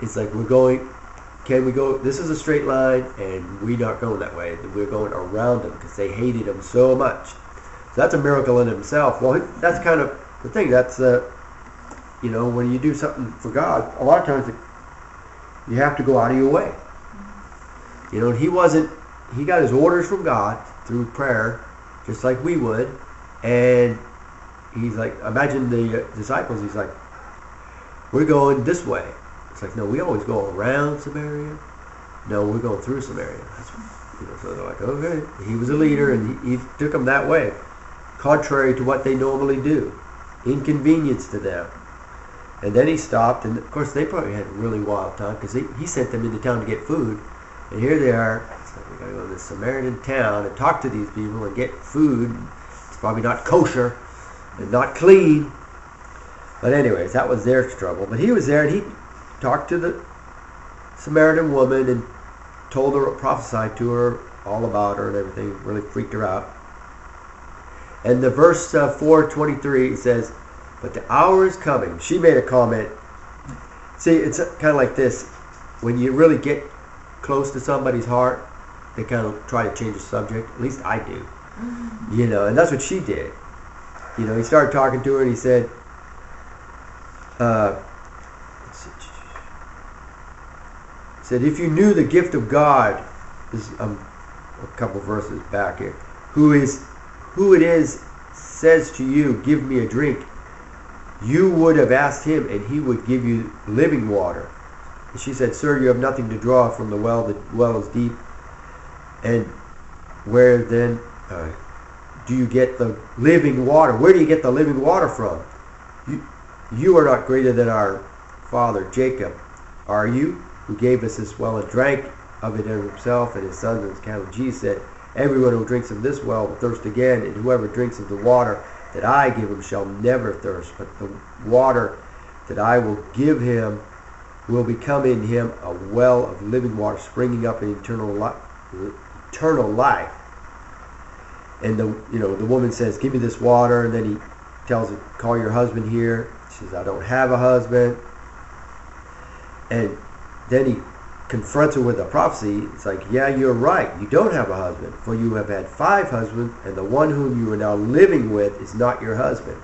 it's like we're going, can we go, this is a straight line, and we're not going that way. We're going around them because they hated him so much. So that's a miracle in himself. Well, that's kind of the thing. That's, you know, when you do something for God, a lot of times you have to go out of your way. You know, he got his orders from God through prayer, just like we would. And he's like, imagine the disciples, he's like, we're going this way. It's like, no, we always go around Samaria. No, we're going through Samaria. You know, so they're like, okay. He was a leader, and he took them that way, contrary to what they normally do. Inconvenience to them. And then he stopped, and of course they probably had a really wild time, because he sent them into town to get food. And here they are. It's like, we got to go to this Samaritan town and talk to these people and get food. It's probably not kosher and not clean. But anyways, that was their trouble. But he was there, and he talked to the Samaritan woman and told her, prophesied to her all about her and everything. Really freaked her out. And the verse 4:23 says, but the hour is coming. She made a comment. See, it's kind of like this. When you really get close to somebody's heart, they kind of try to change the subject. At least I do. You know, and that's what she did. You know, he started talking to her, and he said, if you knew the gift of God, this is a couple verses back here, who it is says to you, give me a drink, you would have asked him, and he would give you living water. And she said, sir, you have nothing to draw from the well. The well is deep. And where then do you get the living water? Where do you get the living water from? You are not greater than our father Jacob, are you? Who gave us this well and drank of it himself and his sons and his cattle. Jesus said, everyone who drinks of this well will thirst again, and whoever drinks of the water that I give him shall never thirst, but the water that I will give him will become in him a well of living water, springing up in eternal life. And the woman says, give me this water, and then he tells her, call your husband here. She says, I don't have a husband. And then he confronts her with a prophecy. It's like, yeah, you're right. You don't have a husband, for you have had 5 husbands, and the one whom you are now living with is not your husband.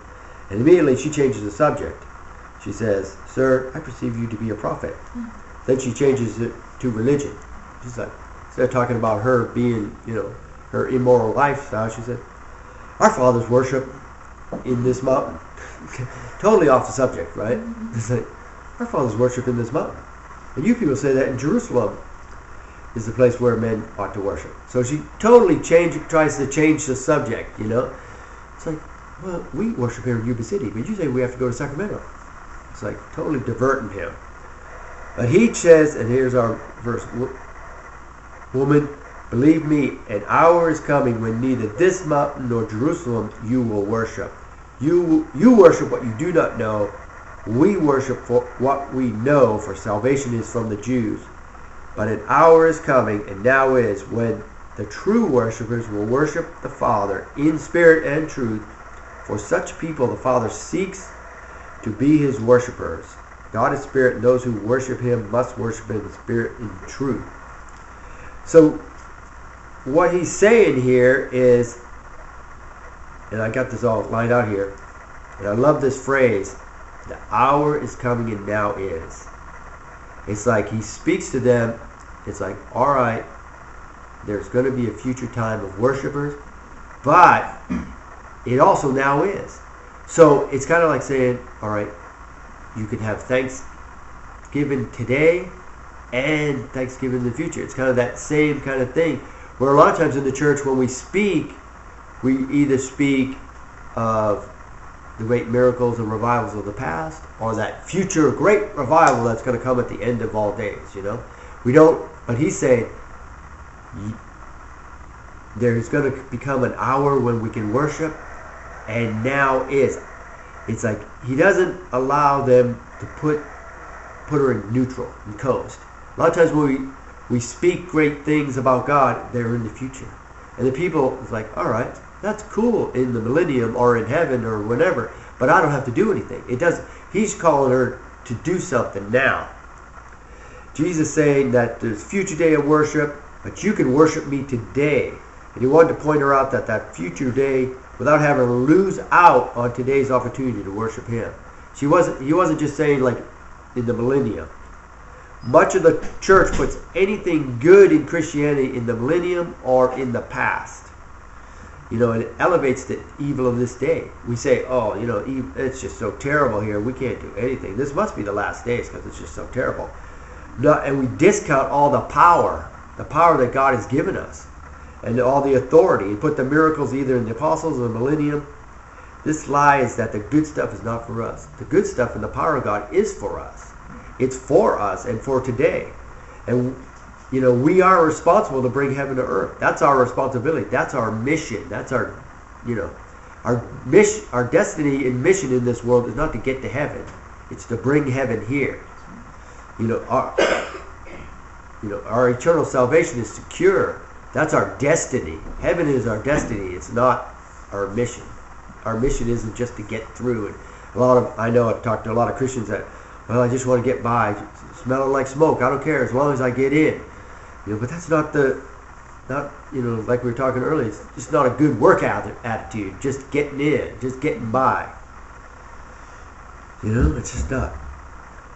And immediately she changes the subject. She says, sir, I perceive you to be a prophet. Then she changes it to religion. She's like, instead of talking about her being, her immoral lifestyle, she said, our fathers worship in this mountain. Totally off the subject, right? It's like, our fathers worship in this mountain. And you people say that in Jerusalem is the place where men ought to worship. So she totally tries to change the subject, It's like, well, we worship here in Yuba City, but you say we have to go to Sacramento. It's like totally diverting him. But he says, and here's our verse, woman, believe me, an hour is coming when neither this mountain nor Jerusalem you will worship. You worship what you do not know. We worship for what we know, for salvation is from the Jews. But an hour is coming, and now is, when the true worshipers will worship the Father in spirit and truth. For such people the Father seeks to be his worshipers. God is spirit, and those who worship him must worship him in spirit and truth. So what he's saying here is, and I got this all lined out here, and I love this phrase, the hour is coming and now is. It's like he speaks to them. It's like, all right, there's going to be a future time of worshipers, but it also now is. So it's kind of like saying, all right, you can have Thanksgiving today and Thanksgiving in the future. It's kind of that same kind of thing, where a lot of times in the church when we speak, we either speak of the great miracles and revivals of the past, or that future great revival that's going to come at the end of all days, We don't, but he's saying there's going to become an hour when we can worship, and now is. It's like he doesn't allow them to put her in neutral and coast. A lot of times when we speak great things about God, they're in the future. And the people, it's like, all right, that's cool in the millennium or in heaven or whenever, but I don't have to do anything. It doesn't. He's calling her to do something now. Jesus saying that there's future day of worship, but you can worship me today. And he wanted to point her out that future day, without having to lose out on today's opportunity to worship him. He wasn't just saying like in the millennium. Much of the church puts anything good in Christianity in the millennium or in the past. And it elevates the evil of this day. We say, oh, it's just so terrible here. We can't do anything. This must be the last days because it's just so terrible. No, and we discount all the power that God has given us, and all the authority, and put the miracles either in the apostles or the millennium. This lie is that the good stuff is not for us. The good stuff and the power of God is for us. It's for us and for today. And we are responsible to bring heaven to earth. That's our responsibility. That's our mission. That's our mission. Our destiny and mission in this world is not to get to heaven. It's to bring heaven here. Our eternal salvation is secure. That's our destiny. Heaven is our destiny. It's not our mission. Our mission isn't just to get through. And I know I've talked to a lot of Christians that, well, I just want to get by, smelling like smoke. I don't care as long as I get in. But that's not like we were talking earlier. It's just not a good work attitude. Just getting in, just getting by. It's just not.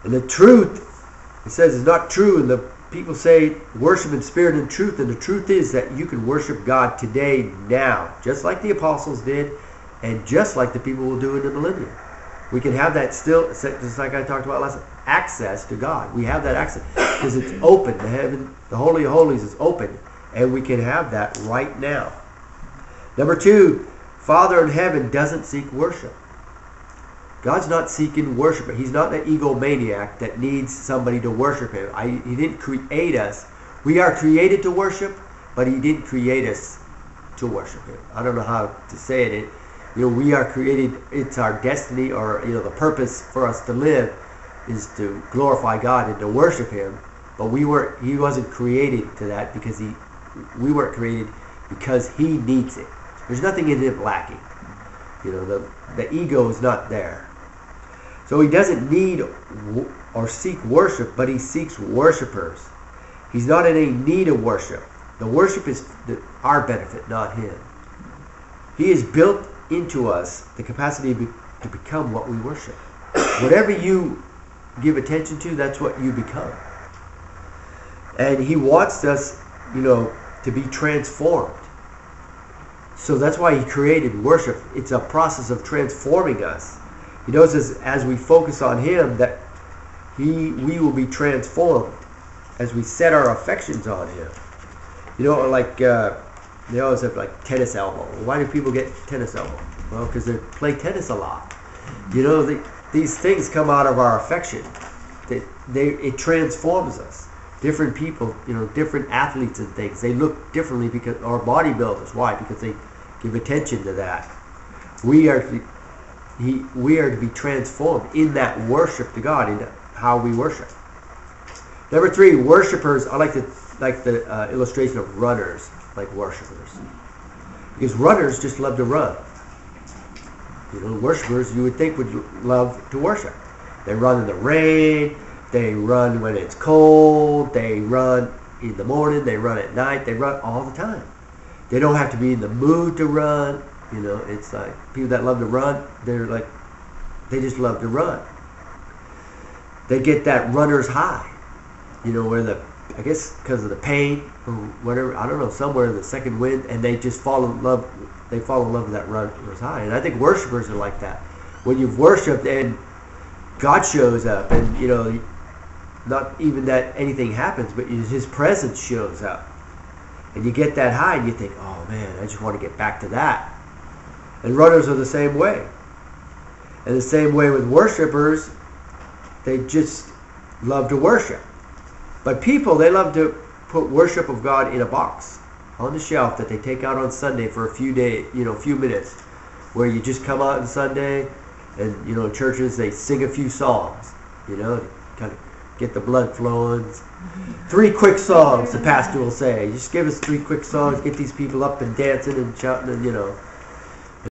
And the truth, it says, is not true. And the people say worship in spirit and truth. And the truth is that you can worship God today, now, just like the apostles did, and just like the people will do in the millennium. We can have that still, just like I talked about last time, access to God. We have that access because it's open. The Holy of Holies is open, and we can have that right now. Number 2, Father in heaven doesn't seek worship. God's not seeking worship. He's not an egomaniac that needs somebody to worship him. He didn't create us. We are created to worship, but he didn't create us to worship him. I don't know how to say it. We are created, it's our destiny, or the purpose for us to live is to glorify God and to worship him. But he wasn't created to that because we weren't created because he needs it. There's nothing in him lacking. The ego is not there. So he doesn't need or seek worship, but he seeks worshipers. He's not in any need of worship. The worship is our benefit, not him. He has built into us the capacity to become what we worship. Whatever you give attention to, that's what you become. And he wants us, to be transformed. So that's why he created worship. It's a process of transforming us. He knows as we focus on him that we will be transformed as we set our affections on him. They always have like tennis elbow. Why do people get tennis elbow? Well, because they play tennis a lot. These things come out of our affection. It transforms us. Different people, different athletes and things, they look differently because, or bodybuilders. Why? Because they give attention to that. We are to be transformed in that worship to God, in how we worship. Number 3, worshipers. I like the illustration of runners, like worshipers, because runners just love to run. Worshipers you would think would love to worship. They run in the rain. They run when it's cold. They run in the morning. They run at night. They run all the time. They don't have to be in the mood to run. It's like people that love to run, they just love to run. They get that runner's high. Where I guess because of the pain or whatever, I don't know, somewhere in the second wind, and they just fall in love. They fall in love with that runner's high. And I think worshipers are like that. When you've worshipped and God shows up, and not even that anything happens, but his presence shows up, and you get that high, and you think, oh man, I just want to get back to that. And runners are the same way. And the same way with worshipers, they just love to worship. But people, they love to put worship of God in a box on the shelf that they take out on Sunday for a few days, few minutes, where you just come out on Sunday, and in churches they sing a few songs, to kind of get the blood flowing. 3 quick songs, the pastor will say. Just give us 3 quick songs, get these people up and dancing and shouting, and